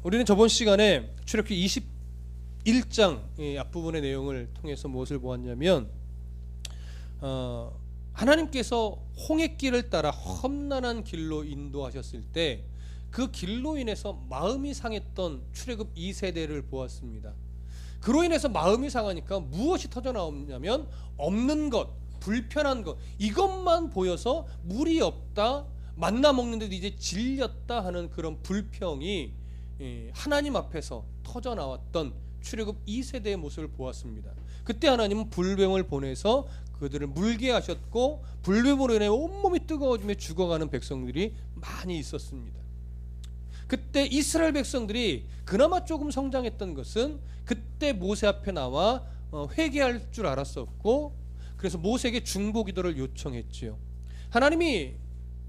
우리는 저번 시간에 출애굽기 21장 앞부분의 내용을 통해서 무엇을 보았냐면 하나님께서 홍해길을 따라 험난한 길로 인도하셨을 때 그 길로 인해서 마음이 상했던 출애굽 2세대를 보았습니다. 그로 인해서 마음이 상하니까 무엇이 터져 나오냐면 없는 것, 불편한 것, 이것만 보여서 물이 없다, 만나 먹는데도 이제 질렸다 하는 그런 불평이 하나님 앞에서 터져 나왔던 출애굽 2세대의 모습을 보았습니다. 그때 하나님은 불뱀을 보내서 그들을 물게 하셨고, 불뱀으로 인해 온몸이 뜨거워지며 죽어가는 백성들이 많이 있었습니다. 그때 이스라엘 백성들이 그나마 조금 성장했던 것은 그때 모세 앞에 나와 회개할 줄 알았었고, 그래서 모세에게 중보기도를 요청했지요. 하나님이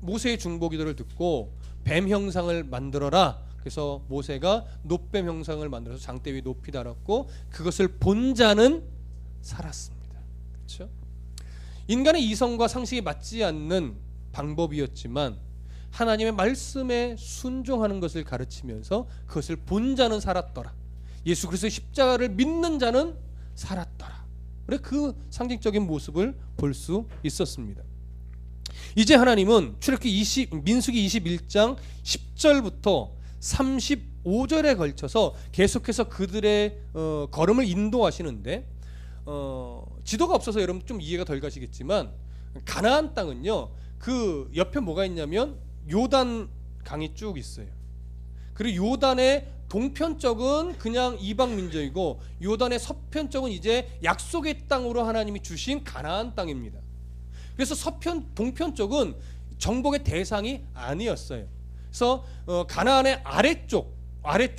모세의 중보기도를 듣고 뱀 형상을 만들어라. 그래서 모세가 놋뱀 형상을 만들어서 장대 위에 높이 달았고, 그것을 본 자는 살았습니다. 그렇죠? 인간의 이성과 상식이 맞지 않는 방법이었지만 하나님의 말씀에 순종하는 것을 가르치면서 그것을 본 자는 살았더라. 예수 그리스도의 십자가를 믿는 자는 살았더라. 그래, 그 상징적인 모습을 볼 수 있었습니다. 이제 하나님은 민수기 21장 10절부터 35절에 걸쳐서 계속해서 그들의 걸음을 인도하시는데, 지도가 없어서 여러분 좀 이해가 덜 가시겠지만, 가나안 땅은요, 그 옆에 뭐가 있냐면 요단 강이 쭉 있어요. 그리고 요단의 동편 쪽은 그냥 이방 민족이고, 요단의 서편 쪽은 이제 약속의 땅으로 하나님이 주신 가나안 땅입니다. 그래서 동편 쪽은 정복의 대상이 아니었어요. 그래서 가나안의 아래쪽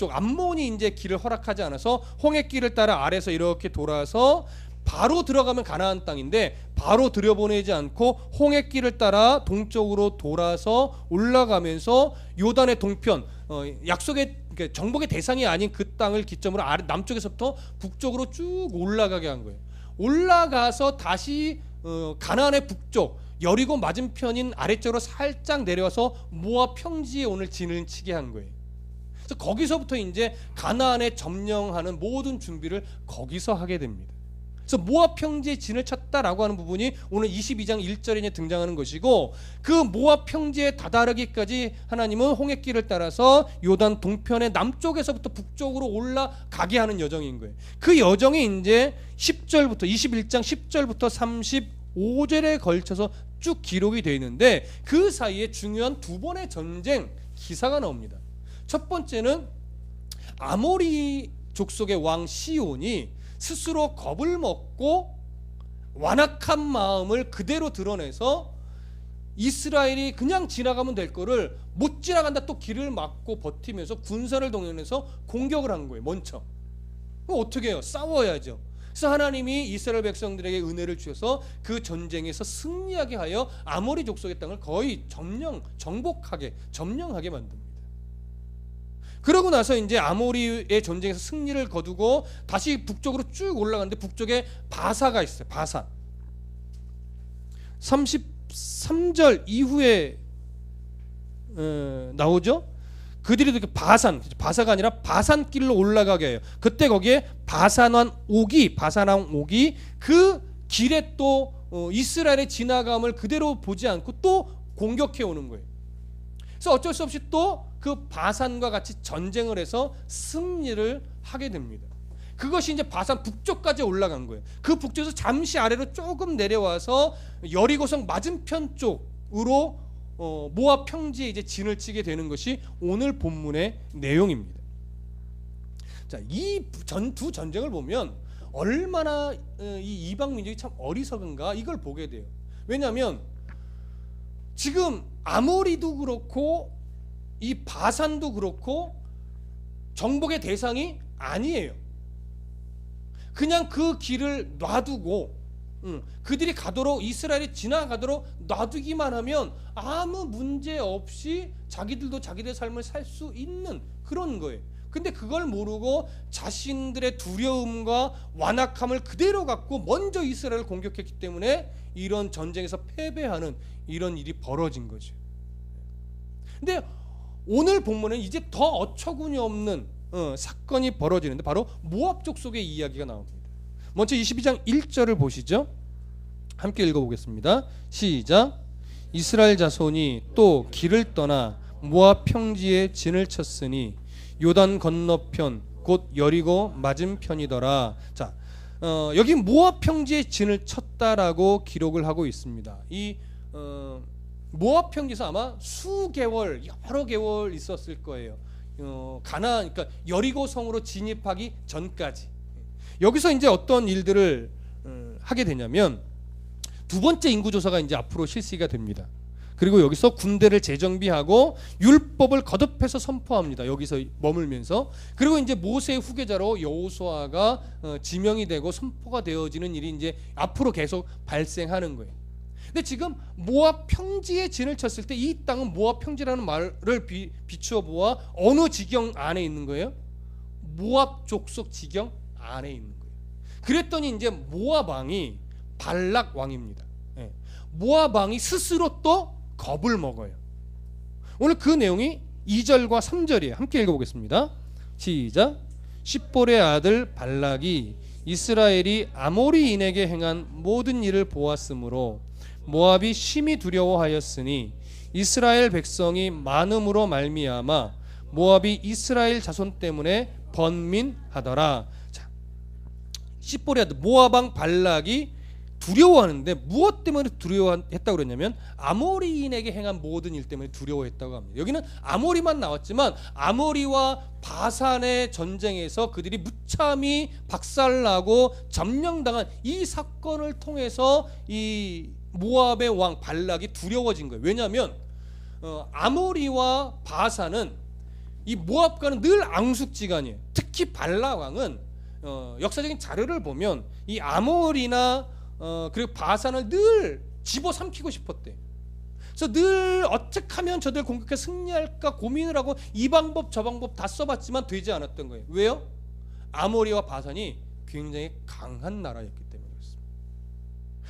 암몬이 이제 길을 허락하지 않아서 홍해길을 따라 아래서 이렇게 돌아서 바로 들어가면 가나안 땅인데, 바로 들여보내지 않고 홍해길을 따라 동쪽으로 돌아서 올라가면서 요단의 동편, 약속의 정복의 대상이 아닌 그 땅을 기점으로 남쪽에서부터 북쪽으로 쭉 올라가게 한 거예요. 올라가서 다시 가나안의 북쪽 여리고 맞은편인 아래쪽으로 살짝 내려와서 모압 평지에 오늘 진을 치게 한 거예요. 그래서 거기서부터 이제 가나안에 점령하는 모든 준비를 거기서 하게 됩니다. 그래서 모압 평지에 진을 쳤다라고 하는 부분이 오늘 22장 1절에 등장하는 것이고, 그 모압 평지에 다다르기까지 하나님은 홍해길을 따라서 요단 동편의 남쪽에서부터 북쪽으로 올라가게 하는 여정인 거예요. 그 여정이 이제 21장 10절부터 35절에 걸쳐서 쭉 기록이 되어 있는데, 그 사이에 중요한 두 번의 전쟁 기사가 나옵니다. 첫 번째는 아모리 족속의 왕 시온이 스스로 겁을 먹고 완악한 마음을 그대로 드러내서 이스라엘이 그냥 지나가면 될 거를 못 지나간다, 또 길을 막고 버티면서 군사를 동원해서 공격을 한 거예요. 먼저. 그럼 어떻게 해요? 싸워야죠. 그래서 하나님이 이스라엘 백성들에게 은혜를 주셔서 그 전쟁에서 승리하게 하여 아모리 족속의 땅을 거의 정복하게, 점령하게 만듭니다. 그러고 나서 이제 아모리의 전쟁에서 승리를 거두고 다시 북쪽으로 쭉 올라가는데, 북쪽에 바사가 있어요. 바산. 33절 이후에 나오죠. 그들이 바사가 아니라 바산길로 올라가게 해요. 그때 거기에 바산왕 오기 그 길에 또 이스라엘의 지나감을 그대로 보지 않고 또 공격해 오는 거예요. 그래서 어쩔 수 없이 또 그 바산과 같이 전쟁을 해서 승리를 하게 됩니다. 그것이 이제 바산 북쪽까지 올라간 거예요. 그 북쪽에서 잠시 아래로 조금 내려와서 여리고성 맞은편 쪽으로 모압 평지에 이제 진을 치게 되는 것이 오늘 본문의 내용입니다. 자, 이 두 전쟁을 보면 얼마나 이 이방 민족이 참 어리석은가, 이걸 보게 돼요. 왜냐하면 지금 아모리도 그렇고 이 바산도 그렇고 정복의 대상이 아니에요. 그냥 그 길을 놔두고 그들이 가도록, 이스라엘이 지나가도록 놔두기만 하면 아무 문제 없이 자기들도 자기들의 삶을 살 수 있는 그런 거예요. 근데 그걸 모르고 자신들의 두려움과 완악함을 그대로 갖고 먼저 이스라엘을 공격했기 때문에 이런 전쟁에서 패배하는 이런 일이 벌어진 거죠. 근데 오늘 본문은 이제 더 어처구니 없는 사건이 벌어지는데 바로 모압 족속의 이야기가 나옵니다. 먼저 22장 1절을 보시죠. 함께 읽어보겠습니다. 시작. 이스라엘 자손이 또 길을 떠나 모압 평지에 진을 쳤으니 요단 건너편 곧 여리고 맞은편이더라. 자, 여기 모압 평지에 진을 쳤다라고 기록을 하고 있습니다. 이 모압 평지에서 아마 수개월, 여러 개월 있었을 거예요. 가나안, 그러니까 여리고 성으로 진입하기 전까지. 여기서 이제 어떤 일들을 하게 되냐면 두 번째 인구조사가 이제 앞으로 실시가 됩니다. 그리고 여기서 군대를 재정비하고 율법을 거듭해서 선포합니다. 여기서 머물면서. 그리고 이제 모세의 후계자로 여호수아가 지명이 되고 선포가 되어지는 일이 이제 앞으로 계속 발생하는 거예요. 근데 지금 모압 평지에 진을 쳤을 때 이 땅은 모압 평지라는 말을 비추어 보아 어느 지경 안에 있는 거예요? 모압 족속 지경 안에 있는 거예요. 그랬더니 이제 모압 왕이 발락 왕입니다. 모압 왕이 스스로 또 겁을 먹어요. 오늘 그 내용이 2절과 3절이에요. 함께 읽어보겠습니다. 시작. 십볼의 아들 발락이 이스라엘이 아모리인에게 행한 모든 일을 보았으므로 모압이 심히 두려워하였으니 이스라엘 백성이 많음으로 말미암아 모압이 이스라엘 자손 때문에 번민하더라. 자, 십볼의 아들 모압 왕 발락이 두려워하는데 무엇 때문에 두려워했다고 그랬냐면 아모리인에게 행한 모든 일 때문에 두려워했다고 합니다. 여기는 아모리만 나왔지만 아모리와 바산의 전쟁에서 그들이 무참히 박살나고 점령당한 이 사건을 통해서 이 모압의 왕 발락이 두려워진 거예요. 왜냐하면 아모리와 바산은 이 모압과는 늘 앙숙지간이에요. 특히 발락 왕은 역사적인 자료를 보면 이 아모리나 그리고 바산을 늘 집어삼키고 싶었대. 그래서 늘 어떻게 하면 저들 공격해 승리할까 고민을 하고 이 방법 저 방법 다 써봤지만 되지 않았던 거예요. 왜요? 아모리와 바산이 굉장히 강한 나라였기 때문에 그렇습니다.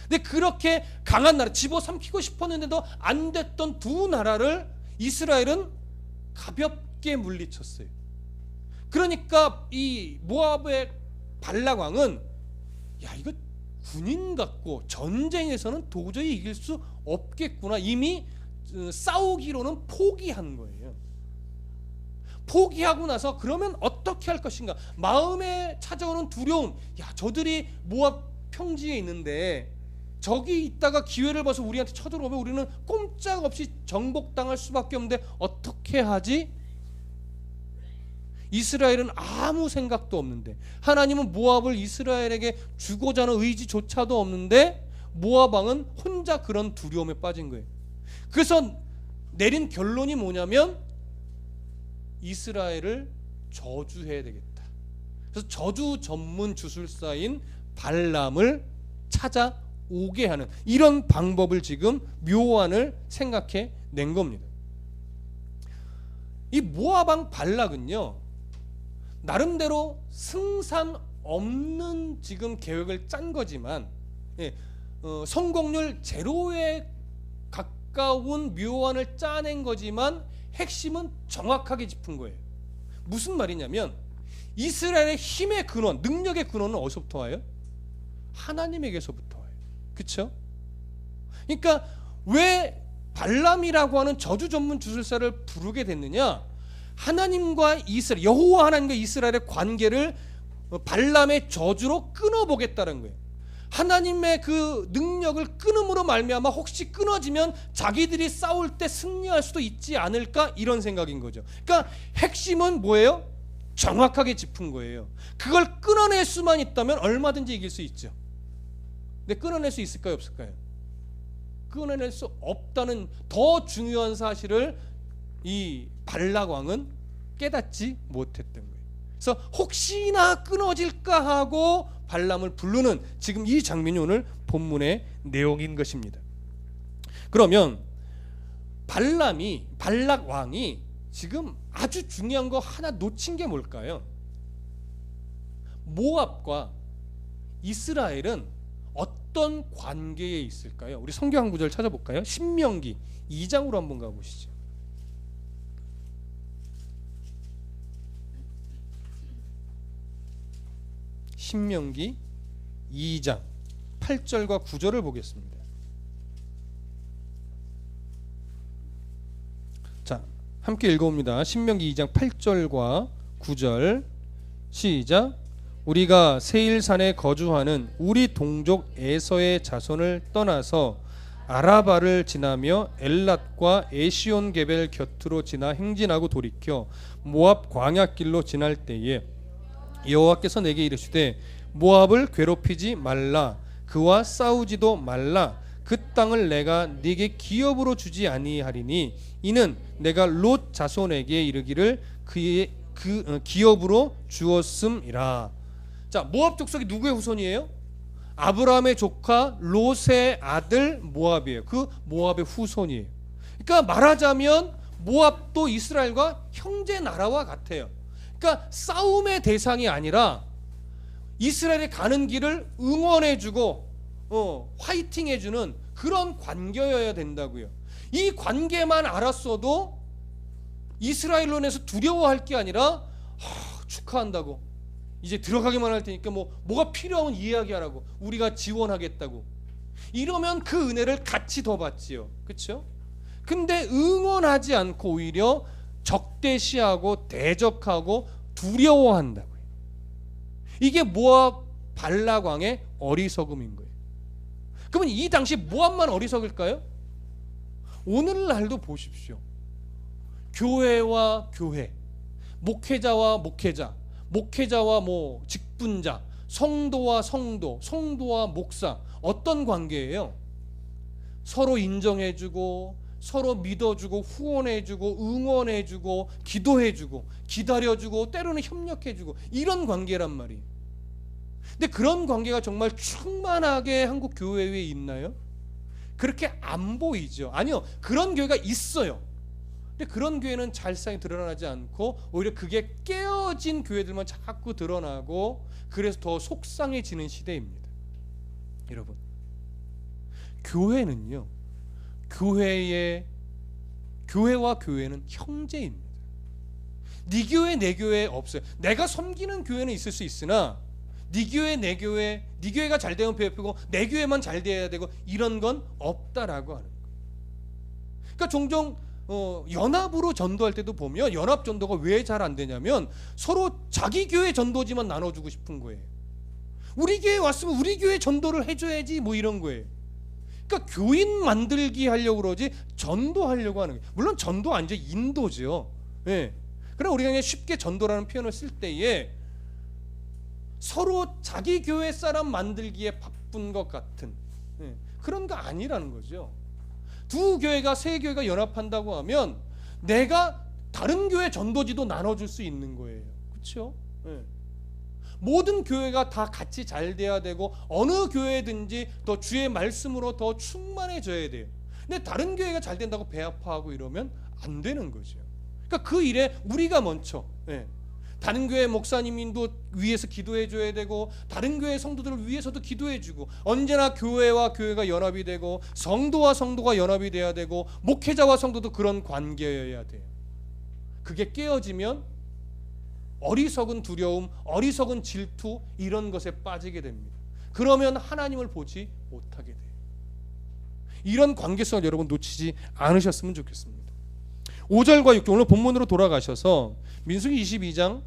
근데 그렇게 강한 나라 집어삼키고 싶었는데도 안 됐던 두 나라를 이스라엘은 가볍게 물리쳤어요. 그러니까 이 모압의 발락 왕은 야 이거 군인 같고 전쟁에서는 도저히 이길 수 없겠구나. 이미 싸우기로는 포기한 거예요. 포기하고 나서 그러면 어떻게 할 것인가. 마음에 찾아오는 두려움. 야 저들이 모압 평지에 있는데 저기 있다가 기회를 봐서 우리한테 쳐들어오면 우리는 꼼짝없이 정복당할 수밖에 없는데 어떻게 하지? 이스라엘은 아무 생각도 없는데 하나님은 모압을 이스라엘에게 주고자 하는 의지조차도 없는데 모압 왕은 혼자 그런 두려움에 빠진 거예요. 그래서 내린 결론이 뭐냐면 이스라엘을 저주해야 되겠다. 그래서 저주 전문 주술사인 발람을 찾아오게 하는 이런 방법을 지금 묘안을 생각해 낸 겁니다. 이 모압 왕 발락은요 나름대로 승산 없는 지금 계획을 짠 거지만 성공률 제로에 가까운 묘안을 짜낸 거지만 핵심은 정확하게 짚은 거예요. 무슨 말이냐면 이스라엘의 힘의 근원, 능력의 근원은 어디서부터 와요? 하나님에게서부터 와요. 그렇죠? 그러니까 왜 발람이라고 하는 저주 전문 주술사를 부르게 됐느냐? 하나님과 이스라엘, 여호와 하나님과 이스라엘의 관계를 발람의 저주로 끊어보겠다는 거예요. 하나님의 그 능력을 끊음으로 말미암아 혹시 끊어지면 자기들이 싸울 때 승리할 수도 있지 않을까 이런 생각인 거죠. 그러니까 핵심은 뭐예요? 정확하게 짚은 거예요. 그걸 끊어낼 수만 있다면 얼마든지 이길 수 있죠. 근데 끊어낼 수 있을까요? 없을까요? 끊어낼 수 없다는 더 중요한 사실을 이 발락 왕은 깨닫지 못했던 거예요. 그래서 혹시나 끊어질까 하고 발람을 부르는 지금 이 장면이 오늘 본문의 내용인 것입니다. 그러면 발락 왕이 지금 아주 중요한 거 하나 놓친 게 뭘까요? 모압과 이스라엘은 어떤 관계에 있을까요? 우리 성경 한 구절 찾아볼까요? 신명기 2장으로 한번 가보시죠. 신명기 2장 8절과 9절을 보겠습니다. 자, 함께 읽어봅니다. 신명기 2장 8절과 9절 시작. 우리가 세일산에 거주하는 우리 동족 에서의 자손을 떠나서 아라바를 지나며 엘랏과 에시온 게벨 곁으로 지나 행진하고 돌이켜 모압 광야길로 지날 때에 여호와께서 내게 이르시되 모압을 괴롭히지 말라, 그와 싸우지도 말라. 그 땅을 내가 네게 기업으로 주지 아니하리니 이는 내가 롯 자손에게 이르기를 그의 기업으로 주었음이라. 자, 모압 족속이 누구의 후손이에요? 아브라함의 조카 롯의 아들 모압이에요. 그 모압의 후손이에요. 그러니까 말하자면 모압도 이스라엘과 형제 나라와 같아요. 그러니까 싸움의 대상이 아니라 이스라엘이 가는 길을 응원해주고 화이팅해주는 그런 관계여야 된다고요. 이 관계만 알았어도 이스라엘로 인해서 두려워할 게 아니라 축하한다고, 이제 들어가기만 할 테니까 뭐가 필요하면 이야기하라고, 우리가 지원하겠다고, 이러면 그 은혜를 같이 더 받지요. 그렇죠? 근데 응원하지 않고 오히려 적대시하고 대적하고 두려워한다고요. 이게 모압 발락왕의 어리석음인 거예요. 그러면 이 당시 모압만 어리석을까요? 오늘날도 보십시오. 교회와 교회, 목회자와 목회자, 목회자와 직분자, 성도와 성도, 성도와 목사, 어떤 관계예요? 서로 인정해주고, 서로 믿어주고, 후원해주고, 응원해주고, 기도해주고, 기다려주고, 때로는 협력해주고, 이런 관계란 말이에요. 근데 그런 관계가 정말 충만하게 한국 교회에 있나요? 그렇게 안 보이죠. 아니요, 그런 교회가 있어요. 근데 그런 교회는 잘상이 드러나지 않고 오히려 그게 깨어진 교회들만 자꾸 드러나고, 그래서 더 속상해지는 시대입니다. 여러분, 교회는요, 교회와 교회는 형제입니다. 네 교회 내 교회 없어요. 내가 섬기는 교회는 있을 수 있으나 네 교회 내 교회, 네 교회가 잘 되면 배우고 내 교회만 잘 돼야 되고, 이런 건 없다라고 하는 거예요. 그러니까 종종 연합으로 전도할 때도 보면 연합 전도가 왜 잘 안 되냐면 서로 자기 교회 전도지만 나눠주고 싶은 거예요. 우리 교회 왔으면 우리 교회 전도를 해줘야지 이런 거예요. 그러니까 교인 만들기 하려고 그러지 전도하려고 하는 거예요. 물론 전도 아니죠, 인도죠. 예. 그러나 우리가 그냥 쉽게 전도라는 표현을 쓸 때에 서로 자기 교회 사람 만들기에 바쁜 것 같은 그런 거 아니라는 거죠. 두 교회가 세 교회가 연합한다고 하면 내가 다른 교회 전도지도 나눠줄 수 있는 거예요. 그렇죠? 모든 교회가 다 같이 잘 돼야 되고 어느 교회든지 더 주의 말씀으로 더 충만해져야 돼요. 근데 다른 교회가 잘 된다고 배 아파하고 이러면 안 되는 거죠. 그러니까 그 일에 우리가 먼저 다른 교회 목사님도 위에서 기도해 줘야 되고, 다른 교회 성도들을 위해서도 기도해 주고, 언제나 교회와 교회가 연합이 되고, 성도와 성도가 연합이 돼야 되고, 목회자와 성도도 그런 관계여야 돼요. 그게 깨어지면 어리석은 두려움, 어리석은 질투, 이런 것에 빠지게 됩니다. 그러면 하나님을 보지 못하게 돼요. 이런 관계성을 여러분 놓치지 않으셨으면 좋겠습니다. 5절과 6절, 오늘 본문으로 돌아가셔서 민수기 22장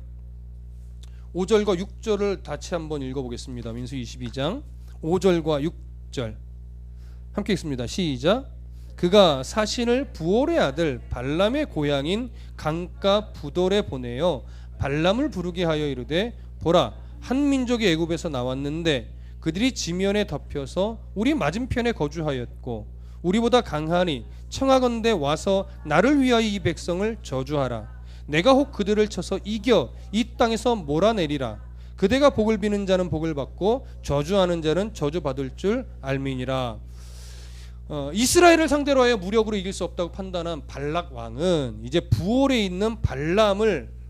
5절과 6절을 같이 한번 읽어보겠습니다. 민수기 22장 5절과 6절 함께 읽습니다. 시작. 그가 사신을 부올의 아들 발람의 고향인 강가 부돌에 보내어 발람을 부르게 하여 이르되, 보라, 한 민족이 애굽에서 나왔는데 그들이 지면에 덮여서 우리 맞은편에 거주하였고 우리보다 강하니 청하건대 와서 나를 위하여 이 백성을 저주하라. 내가 혹 그들을 쳐서 이겨 이 땅에서 몰아내리라. 그대가 복을 비는 자는 복을 받고 저주하는 자는 저주받을 줄 알미니라. 이스라엘을 상대로 하여 무력으로 이길 수 없다고 판단한 발락 왕은 이제 부올에 있는 발람을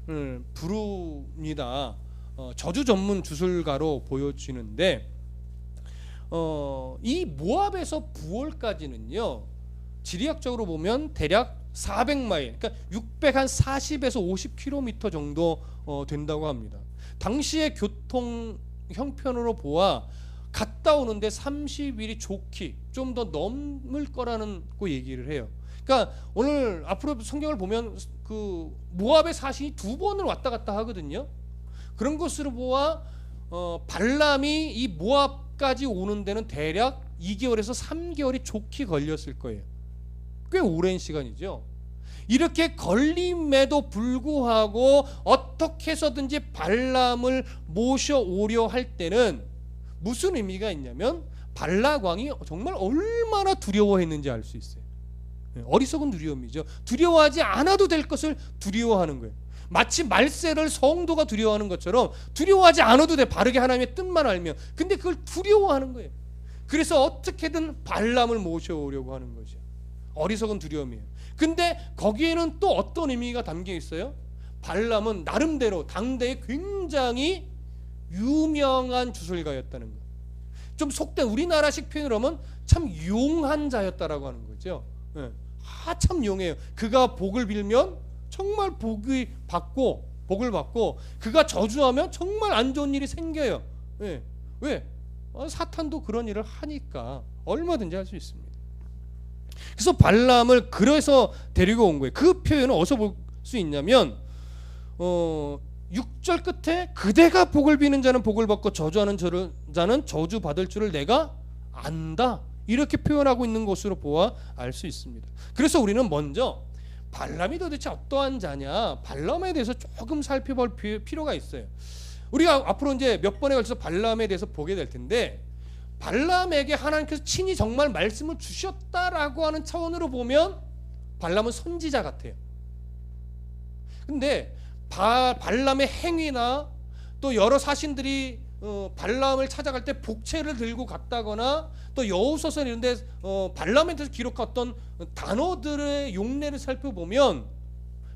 부릅니다. 저주 전문 주술가로 보여지는데, 이 모압에서 부올까지는요, 지리학적으로 보면 대략 400마일, 그러니까 640에서 50km 정도 된다고 합니다. 당시의 교통 형편으로 보아 갔다 오는데 30일이 좋기 좀 더 넘을 거라는 거 얘기를 해요. 그러니까 오늘 앞으로 성경을 보면 그 모압의 사신이 2번을 왔다 갔다 하거든요. 그런 것으로 보아 발람이 이 모압까지 오는 데는 대략 2개월에서 3개월이 좋게 걸렸을 거예요. 꽤 오랜 시간이죠. 이렇게 걸림에도 불구하고 어떻게 해서든지 발람을 모셔오려 할 때는 무슨 의미가 있냐면 발락 왕이 정말 얼마나 두려워했는지 알 수 있어요. 어리석은 두려움이죠. 두려워하지 않아도 될 것을 두려워하는 거예요. 마치 말세를 성도가 두려워하는 것처럼 두려워하지 않아도 돼. 바르게 하나님의 뜻만 알면. 근데 그걸 두려워하는 거예요. 그래서 어떻게든 발람을 모셔오려고 하는 거죠. 어리석은 두려움이에요. 근데 거기에는 또 어떤 의미가 담겨 있어요? 발람은 나름대로 당대에 굉장히 유명한 주술가였다는 거. 좀 속된 우리나라식 표현으로 하면 참 용한 자였다라고 하는 거죠. 참 용해요. 그가 복을 빌면 정말 복을 받고 그가 저주하면 정말 안 좋은 일이 생겨요. 왜? 사탄도 그런 일을 하니까 얼마든지 할 수 있습니다. 그래서 발람을 그래서 데리고 온 거예요. 그 표현은 어디서 볼 수 있냐면 6절 끝에 그대가 복을 비는 자는 복을 받고 저주하는 자는 저주 받을 줄을 내가 안다. 이렇게 표현하고 있는 것으로 보아 알 수 있습니다. 그래서 우리는 먼저 발람이 도대체 어떠한 자냐, 발람에 대해서 조금 살펴볼 필요가 있어요. 우리가 앞으로 이제 몇 번에 걸쳐서 발람에 대해서 보게 될 텐데, 발람에게 하나님께서 친히 정말 말씀을 주셨다라고 하는 차원으로 보면 발람은 선지자 같아요. 근데 발람의 행위나 또 여러 사신들이 발람을 찾아갈 때 복채를 들고 갔다거나 또 여호수아서 이런 데 발람에 대해서 기록했던 단어들의 용례를 살펴보면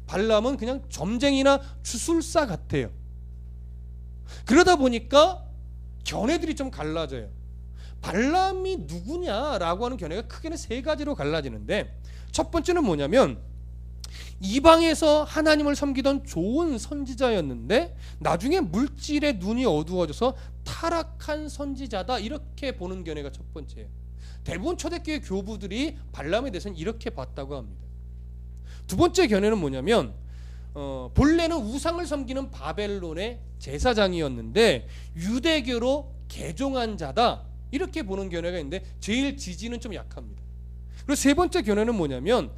발람은 그냥 점쟁이나 주술사 같아요. 그러다 보니까 견해들이 좀 갈라져요. 발람이 누구냐라고 하는 견해가 크게는 3가지로 갈라지는데, 첫 번째는 뭐냐면 이방에서 하나님을 섬기던 좋은 선지자였는데 나중에 물질의 눈이 어두워져서 타락한 선지자다, 이렇게 보는 견해가 첫 번째예요. 대부분 초대교회 교부들이 발람에 대해서는 이렇게 봤다고 합니다. 두 번째 견해는 뭐냐면 본래는 우상을 섬기는 바벨론의 제사장이었는데 유대교로 개종한 자다, 이렇게 보는 견해가 있는데 제일 지지는 좀 약합니다. 그리고 세 번째 견해는 뭐냐면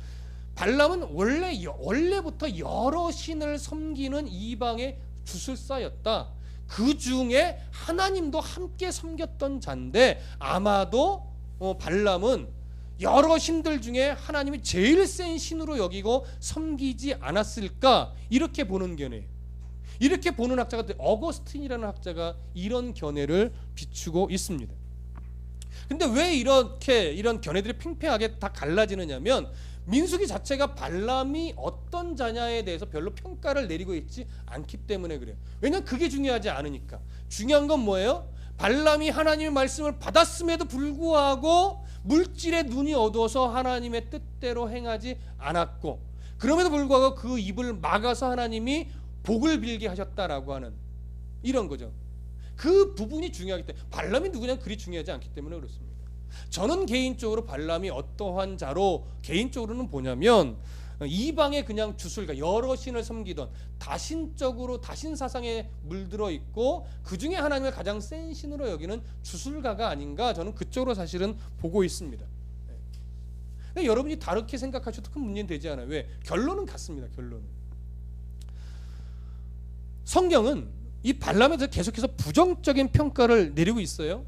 발람은 원래부터 여러 신을 섬기는 이방의 주술사였다. 그 중에 하나님도 함께 섬겼던 자인데 아마도 발람은 여러 신들 중에 하나님이 제일 센 신으로 여기고 섬기지 않았을까, 이렇게 보는 견해예요. 이렇게 보는 학자가 어거스틴이라는 학자가 이런 견해를 비추고 있습니다. 근데 왜 이런 견해들이 팽팽하게 다 갈라지느냐면 민수기 자체가 발람이 어떤 자냐에 대해서 별로 평가를 내리고 있지 않기 때문에 그래요. 왜냐하면 그게 중요하지 않으니까. 중요한 건 뭐예요? 발람이 하나님의 말씀을 받았음에도 불구하고 물질의 눈이 어두워서 하나님의 뜻대로 행하지 않았고, 그럼에도 불구하고 그 입을 막아서 하나님이 복을 빌게 하셨다라고 하는 이런 거죠. 그 부분이 중요하기 때문에 발람이 누구냐는 그리 중요하지 않기 때문에 그렇습니다. 저는 개인적으로 발람이 어떠한 자로 개인적으로는 보냐면 이방의 그냥 주술가, 여러 신을 섬기던 다신적으로 다신 사상에 물들어 있고 그 중에 하나님을 가장 센 신으로 여기는 주술가가 아닌가, 저는 그쪽으로 사실은 보고 있습니다. 근데 여러분이 다르게 생각하셔도 큰 문제는 되지 않아요. 왜? 결론은 같습니다. 결론은 성경은 이 발람에 대해서 계속해서 부정적인 평가를 내리고 있어요.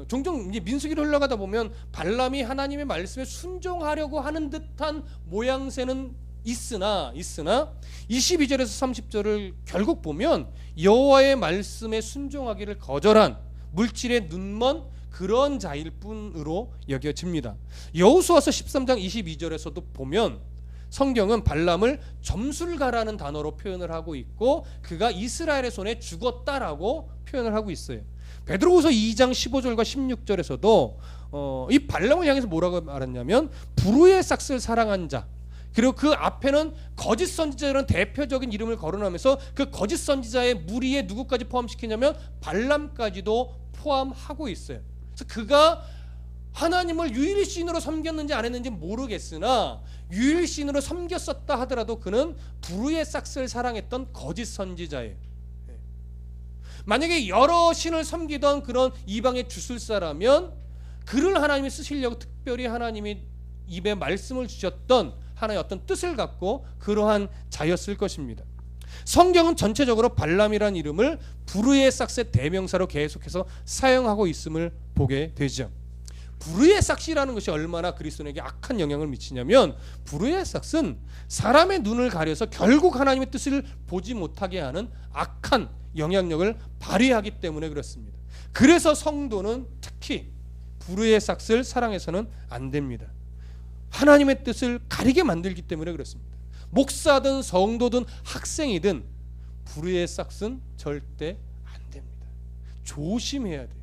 종종 이제 민수기를 흘러가다 보면 발람이 하나님의 말씀에 순종하려고 하는 듯한 모양새는 있으나 22절에서 30절을 결국 보면 여호와의 말씀에 순종하기를 거절한 물질의 눈먼 그런 자일 뿐으로 여겨집니다. 여호수아서 13장 22절에서도 보면 성경은 발람을 점술가라는 단어로 표현을 하고 있고 그가 이스라엘의 손에 죽었다라고 표현을 하고 있어요. 베드로후서 2장 15절과 16절에서도 이 발람을 향해서 뭐라고 말했냐면 불의의 싹스를 사랑한 자, 그리고 그 앞에는 거짓 선지자라는 대표적인 이름을 거론하면서 그 거짓 선지자의 무리에 누구까지 포함시키냐면 발람까지도 포함하고 있어요. 그래서 그가 하나님을 유일신으로 섬겼는지 안 했는지 모르겠으나 유일신으로 섬겼었다 하더라도 그는 불의의 싹스를 사랑했던 거짓 선지자예요. 만약에 여러 신을 섬기던 그런 이방의 주술사라면 그를 하나님이 쓰시려고 특별히 하나님이 입에 말씀을 주셨던 하나의 어떤 뜻을 갖고 그러한 자였을 것입니다. 성경은 전체적으로 발람이라는 이름을 불의의 싹스의 대명사로 계속해서 사용하고 있음을 보게 되죠. 불의의 싹스라는 것이 얼마나 그리스도인에게 악한 영향을 미치냐면 불의의 싹스는 사람의 눈을 가려서 결국 하나님의 뜻을 보지 못하게 하는 악한 영향력을 발휘하기 때문에 그렇습니다. 그래서 성도는 특히 불의의 싹스를 사랑해서는 안 됩니다. 하나님의 뜻을 가리게 만들기 때문에 그렇습니다. 목사든 성도든 학생이든 불의의 싹스는 절대 안 됩니다. 조심해야 돼요.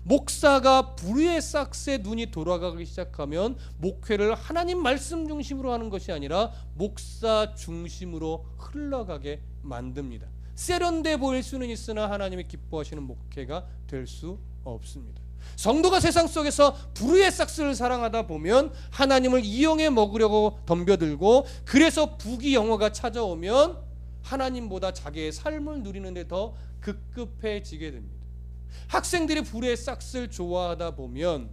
목사가 불의의 싹스에 눈이 돌아가기 시작하면 목회를 하나님 말씀 중심으로 하는 것이 아니라 목사 중심으로 흘러가게 만듭니다. 세련돼 보일 수는 있으나 하나님이 기뻐하시는 목회가 될 수 없습니다. 성도가 세상 속에서 불의의 싹스를 사랑하다 보면 하나님을 이용해 먹으려고 덤벼들고 그래서 부귀영화가 찾아오면 하나님보다 자기의 삶을 누리는 데 더 급급해지게 됩니다. 학생들이 불의의 싹스를 좋아하다 보면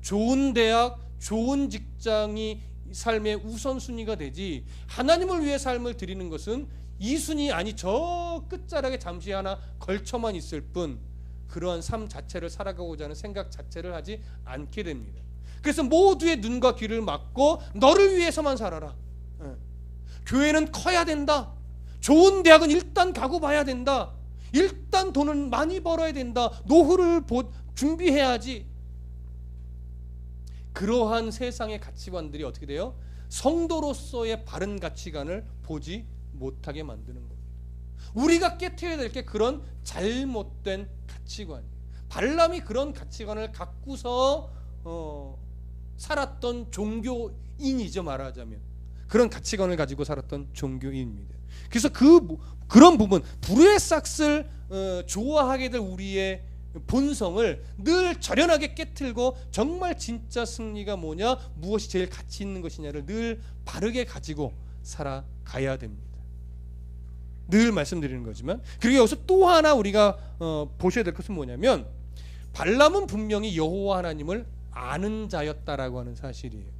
좋은 대학, 좋은 직장이 삶의 우선순위가 되지 하나님을 위해 삶을 드리는 것은 2순위 아니 저 끝자락에 잠시 하나 걸쳐만 있을 뿐 그러한 삶 자체를 살아가고자 하는 생각 자체를 하지 않게 됩니다. 그래서 모두의 눈과 귀를 막고 너를 위해서만 살아라. 교회는 커야 된다. 좋은 대학은 일단 가고 봐야 된다. 일단 돈을 많이 벌어야 된다. 노후를 준비해야지. 그러한 세상의 가치관들이 어떻게 돼요? 성도로서의 바른 가치관을 보지 못하게 만드는 겁니다. 우리가 깨트려야 될 게 그런 잘못된 가치관이에요. 발람이 그런 가치관을 갖고서 살았던 종교인이죠. 말하자면 그런 가치관을 가지고 살았던 종교인입니다. 그래서 그런 부분 불의의 싹스를 좋아하게 될 우리의 본성을 늘 절연하게 깨트리고 정말 진짜 승리가 뭐냐 무엇이 제일 가치 있는 것이냐를 늘 바르게 가지고 살아가야 됩니다. 늘 말씀드리는 거지만 그리고 여기서 또 하나 우리가 보셔야 될 것은 뭐냐면 발람은 분명히 여호와 하나님을 아는 자였다라고 하는 사실이에요.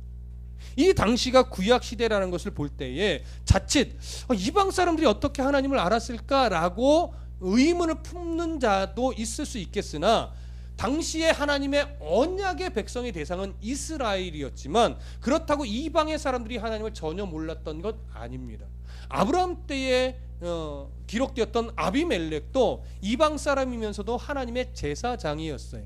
이 당시가 구약 시대라는 것을 볼 때에 자칫 이방 사람들이 어떻게 하나님을 알았을까라고 의문을 품는 자도 있을 수 있겠으나 당시에 하나님의 언약의 백성의 대상은 이스라엘이었지만 그렇다고 이방의 사람들이 하나님을 전혀 몰랐던 것 아닙니다. 아브라함 때에 기록되었던 아비멜렉도 이방 사람이면서도 하나님의 제사장이었어요.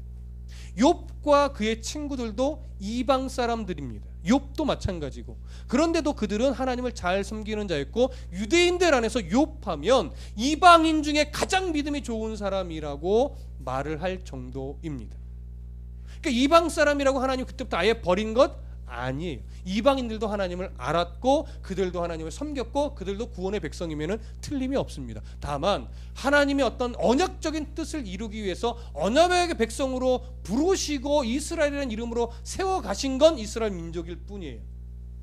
욥과 그의 친구들도 이방 사람들입니다. 욥도 마찬가지고 그런데도 그들은 하나님을 잘 섬기는 자였고 유대인들 안에서 욥하면 이방인 중에 가장 믿음이 좋은 사람이라고 말을 할 정도입니다. 그러니까 이방 사람이라고 하나님 그때부터 아예 버린 것 아니에요. 이방인들도 하나님을 알았고 그들도 하나님을 섬겼고 그들도 구원의 백성이면은 틀림이 없습니다. 다만 하나님의 어떤 언약적인 뜻을 이루기 위해서 언약의 백성으로 부르시고 이스라엘이라는 이름으로 세워 가신 건 이스라엘 민족일 뿐이에요.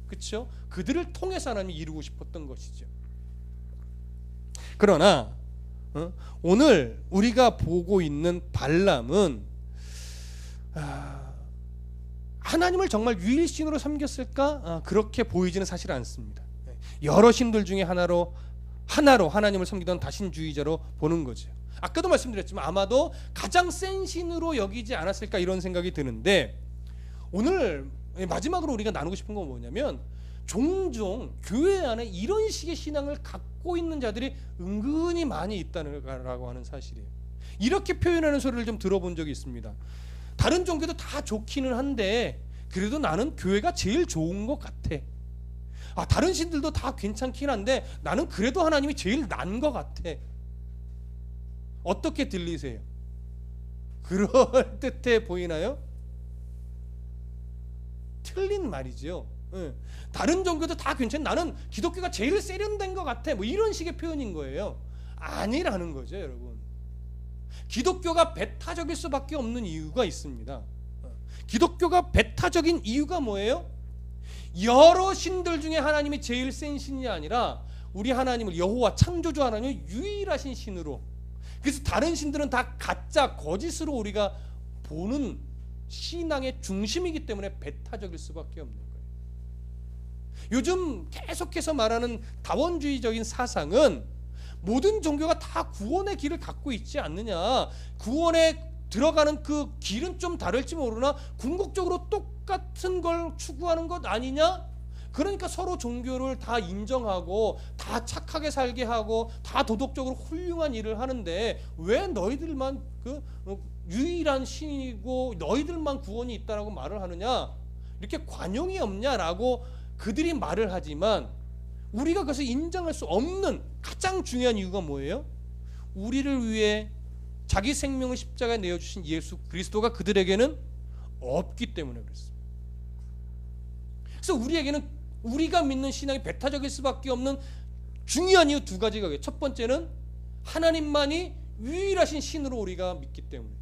그렇죠? 그들을 통해서 하나님이 이루고 싶었던 것이죠. 그러나 오늘 우리가 보고 있는 발람은 하나님을 정말 유일신으로 섬겼을까? 그렇게 보이지는 사실 않습니다. 여러 신들 중에 하나로 하나님을 섬기던 다신주의자로 보는 거죠. 아까도 말씀드렸지만 아마도 가장 센 신으로 여기지 않았을까 이런 생각이 드는데 오늘 마지막으로 우리가 나누고 싶은 건 뭐냐면 종종 교회 안에 이런 식의 신앙을 갖고 있는 자들이 은근히 많이 있다고 하는 사실이에요. 이렇게 표현하는 소리를 좀 들어본 적이 있습니다. 다른 종교도 다 좋기는 한데 그래도 나는 교회가 제일 좋은 것 같아. 다른 신들도 다 괜찮긴 한데 나는 그래도 하나님이 제일 난 것 같아. 어떻게 들리세요? 그럴듯해 보이나요? 틀린 말이죠. 예. 다른 종교도 다 괜찮아. 나는 기독교가 제일 세련된 것 같아. 뭐 이런 식의 표현인 거예요. 아니라는 거죠, 여러분. 기독교가 배타적일 수밖에 없는 이유가 있습니다. 기독교가 배타적인 이유가 뭐예요? 여러 신들 중에 하나님이 제일 센 신이 아니라 우리 하나님을, 여호와 창조주 하나님을 유일하신 신으로, 그래서 다른 신들은 다 가짜 거짓으로 우리가 보는 신앙의 중심이기 때문에 배타적일 수밖에 없는 거예요. 요즘 계속해서 말하는 다원주의적인 사상은 모든 종교가 다 구원의 길을 갖고 있지 않느냐, 구원에 들어가는 그 길은 좀 다를지 모르나 궁극적으로 똑같은 걸 추구하는 것 아니냐? 그러니까 서로 종교를 다 인정하고 다 착하게 살게 하고 다 도덕적으로 훌륭한 일을 하는데 왜 너희들만 그 유일한 신이고 너희들만 구원이 있다라고 말을 하느냐, 이렇게 관용이 없냐라고 그들이 말을 하지만 우리가 그것을 인정할 수 없는 가장 중요한 이유가 뭐예요? 우리를 위해 자기 생명을 십자가에 내어주신 예수 그리스도가 그들에게는 없기 때문에 그렇습니다. 그래서 우리에게는 우리가 믿는 신앙이 배타적일 수밖에 없는 중요한 이유 두 가지가 있어요. 첫 번째는 하나님만이 유일하신 신으로 우리가 믿기 때문에,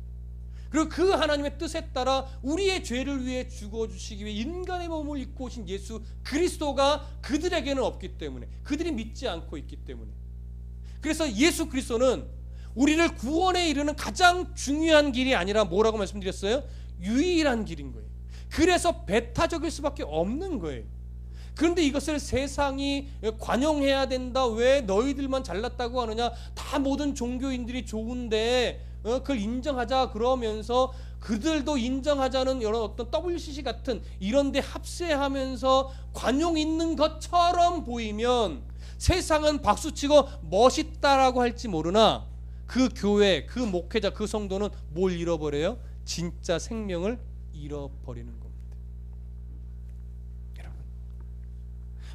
그리고 그 하나님의 뜻에 따라 우리의 죄를 위해 죽어주시기 위해 인간의 몸을 입고 오신 예수 그리스도가 그들에게는 없기 때문에, 그들이 믿지 않고 있기 때문에. 그래서 예수 그리스도는 우리를 구원에 이르는 가장 중요한 길이 아니라 뭐라고 말씀드렸어요? 유일한 길인 거예요. 그래서 배타적일 수밖에 없는 거예요. 그런데 이것을 세상이 관용해야 된다, 왜 너희들만 잘났다고 하느냐, 다 모든 종교인들이 좋은데 그걸 인정하자 그러면서 그들도 인정하자는 여러 어떤 WCC 같은 이런 데 합세하면서 관용 있는 것처럼 보이면 세상은 박수치고 멋있다라고 할지 모르나 그 교회, 그 목회자, 그 성도는 뭘 잃어버려요? 진짜 생명을 잃어버리는 겁니다. 여러분,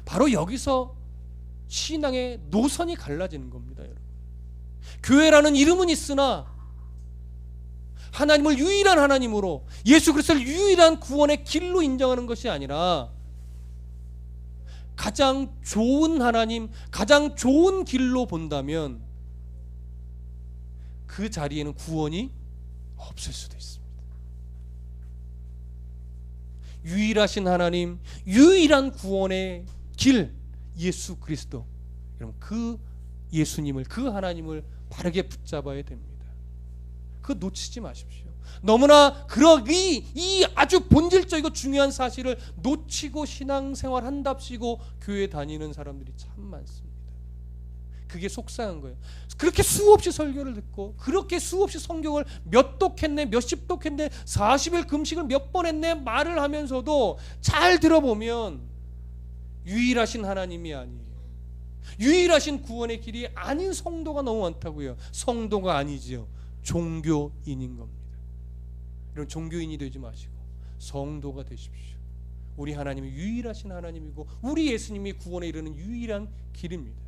바로 여기서 신앙의 노선이 갈라지는 겁니다. 여러분, 교회라는 이름은 있으나 하나님을 유일한 하나님으로, 예수 그리스도를 유일한 구원의 길로 인정하는 것이 아니라 가장 좋은 하나님, 가장 좋은 길로 본다면 그 자리에는 구원이 없을 수도 있습니다. 유일하신 하나님, 유일한 구원의 길, 예수 그리스도. 여러분, 그 예수님을, 그 하나님을 바르게 붙잡아야 됩니다. 그거 놓치지 마십시오. 너무나 이 아주 본질적이고 중요한 사실을 놓치고 신앙생활 한답시고 교회 다니는 사람들이 참 많습니다. 그게 속상한 거예요. 그렇게 수없이 설교를 듣고 그렇게 수없이 성경을 몇 독했네, 몇십 독했네, 40일 금식을 몇 번 했네 말을 하면서도 잘 들어보면 유일하신 하나님이 아니에요. 유일하신 구원의 길이 아닌 성도가 너무 많다고요. 성도가 아니지요, 종교인인 겁니다. 이런 종교인이 되지 마시고 성도가 되십시오. 우리 하나님이 유일하신 하나님이고 우리 예수님이 구원에 이르는 유일한 길입니다.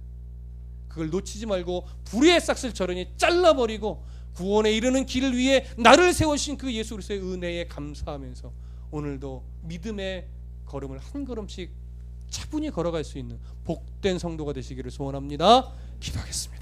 그걸 놓치지 말고 불의의 싹을 저러니 잘라버리고 구원에 이르는 길을 위해 나를 세우신 그 예수 그리스도의 은혜에 감사하면서 오늘도 믿음의 걸음을 한 걸음씩 차분히 걸어갈 수 있는 복된 성도가 되시기를 소원합니다. 기도하겠습니다.